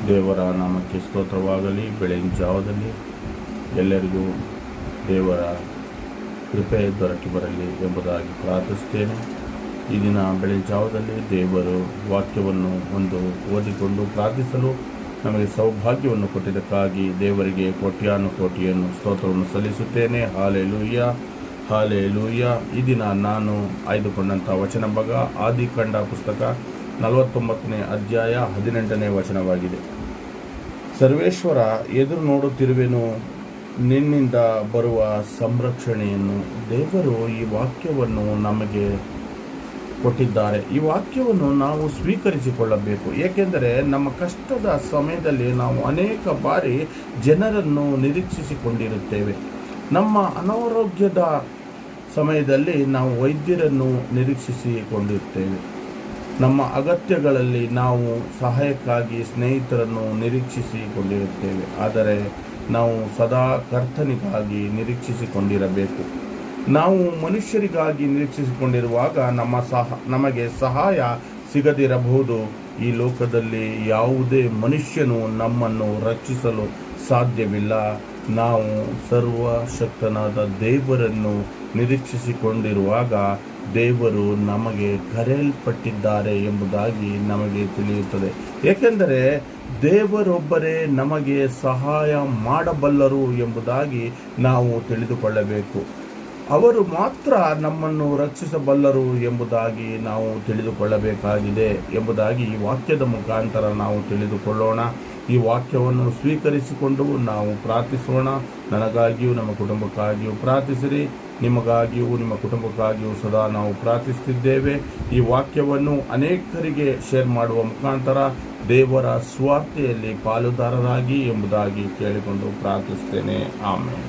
ದೇವರ ನಾಮಕ್ಕೆ ಸ್ತೋತ್ರವಾಗಲಿ. ಬೆಳಗಿನ ಜಾವದಲ್ಲಿ ಎಲ್ಲರಿಗೂ ದೇವರ ಕೃಪೆ ದೊರಕಿ ಬರಲಿ ಎಂಬುದಾಗಿ ಪ್ರಾರ್ಥಿಸುತ್ತೇನೆ. ಈ ದಿನ ಬೆಳಗಿನ ಜಾವದಲ್ಲಿ ದೇವರು ವಾಕ್ಯವನ್ನು ಓದಿಕೊಂಡು ಪ್ರಾರ್ಥಿಸಲು ನಮಗೆ ಸೌಭಾಗ್ಯವನ್ನು ಕೊಟ್ಟಿದ್ದಕ್ಕಾಗಿ ದೇವರಿಗೆ ಕೋಟಿಯನ್ನು ಸ್ತೋತ್ರವನ್ನು ಸಲ್ಲಿಸುತ್ತೇನೆ. Hallelujah, hallelujah. ಈ ದಿನ ನಾನು ಆಯ್ದುಕೊಂಡಂಥ ವಚನ ಭಾಗ ಆದಿಕಾಂಡ ಪುಸ್ತಕ 49ನೇ ಅಧ್ಯಾಯ 18ನೇ ವಚನವಾಗಿದೆ. ಸರ್ವೇಶ್ವರ, ಎದುರು ನೋಡುತ್ತಿರುವೆನು ನಿನ್ನಿಂದ ಬರುವ ಸಂರಕ್ಷಣೆಯನ್ನು. ದೇವರು ಈ ವಾಕ್ಯವನ್ನು ನಮಗೆ ಕೊಟ್ಟಿದ್ದಾರೆ. ಈ ವಾಕ್ಯವನ್ನು ನಾವು ಸ್ವೀಕರಿಸಿಕೊಳ್ಳಬೇಕು. ಏಕೆಂದರೆ ನಮ್ಮ ಕಷ್ಟದ ಸಮಯದಲ್ಲಿ ನಾವು ಅನೇಕ ಬಾರಿ ಜನರನ್ನು ನಿರೀಕ್ಷಿಸಿಕೊಂಡಿರುತ್ತೇವೆ. ನಮ್ಮ ಅನಾರೋಗ್ಯದ ಸಮಯದಲ್ಲಿ ನಾವು ವೈದ್ಯರನ್ನು ನಿರೀಕ್ಷಿಸಿಕೊಂಡಿರುತ್ತೇವೆ. ನಮ್ಮ ಅಗತ್ಯಗಳಲ್ಲಿ ನಾವು ಸಹಾಯಕ್ಕಾಗಿ ಸ್ನೇಹಿತರನ್ನು ನಿರೀಕ್ಷಿಸಿಕೊಂಡಿರುತ್ತೇವೆ. ಆದರೆ ನಾವು ಸದಾ ಕರ್ತನಿಗಾಗಿ ನಿರೀಕ್ಷಿಸಿಕೊಂಡಿರಬೇಕು. ನಾವು ಮನುಷ್ಯರಿಗಾಗಿ ನಿರೀಕ್ಷಿಸಿಕೊಂಡಿರುವಾಗ ನಮಗೆ ಸಹಾಯ ಸಿಗದಿರಬಹುದು. ಈ ಲೋಕದಲ್ಲಿ ಯಾವುದೇ ಮನುಷ್ಯನು ನಮ್ಮನ್ನು ರಕ್ಷಿಸಲು ಸಾಧ್ಯವಿಲ್ಲ. ನಾವು ಸರ್ವಶಕ್ತನಾದ ದೇವರನ್ನು ನಿರೀಕ್ಷಿಸಿಕೊಂಡಿರುವಾಗ ದೇವರು ನಮಗೆ ಕರೆಯಲ್ಪಟ್ಟಿದ್ದಾರೆ ಎಂಬುದಾಗಿ ನಮಗೆ ತಿಳಿಯುತ್ತದೆ. ಏಕೆಂದರೆ ದೇವರೊಬ್ಬರೇ ನಮಗೆ ಸಹಾಯ ಮಾಡಬಲ್ಲರು ಎಂಬುದಾಗಿ ನಾವು ತಿಳಿದುಕೊಳ್ಳಬೇಕು. ಅವರು ಮಾತ್ರ ನಮ್ಮನ್ನು ರಕ್ಷಿಸಬಲ್ಲರು ಎಂಬುದಾಗಿ ನಾವು ತಿಳಿದುಕೊಳ್ಳಬೇಕಾಗಿದೆ ಎಂಬುದಾಗಿ ಈ ವಾಕ್ಯದ ಮುಖಾಂತರ ನಾವು ತಿಳಿದುಕೊಳ್ಳೋಣ. ಈ ವಾಕ್ಯವನ್ನು ಸ್ವೀಕರಿಸಿಕೊಂಡು ನಾವು ಪ್ರಾರ್ಥಿಸೋಣ. ನನಗಾಗಿಯೂ ನಮ್ಮ ಕುಟುಂಬಕ್ಕಾಗಿಯೂ ಪ್ರಾರ್ಥಿಸಿರಿ. ನಿಮಗಾಗಿಯೂ ನಿಮ್ಮ ಕುಟುಂಬಕ್ಕಾಗಿಯೂ ಸದಾ ನಾವು ಪ್ರಾರ್ಥಿಸುತ್ತಿದ್ದೇವೆ. ಈ ವಾಕ್ಯವನ್ನು ಅನೇಕರಿಗೆ ಶೇರ್ ಮಾಡುವ ಮುಖಾಂತರ ದೇವರ ಸ್ವಾರ್ಥೆಯಲ್ಲಿ ಪಾಲುದಾರರಾಗಿ ಎಂಬುದಾಗಿ ಕೇಳಿಕೊಂಡು ಪ್ರಾರ್ಥಿಸ್ತೇನೆ. ಆಮೇಲೆ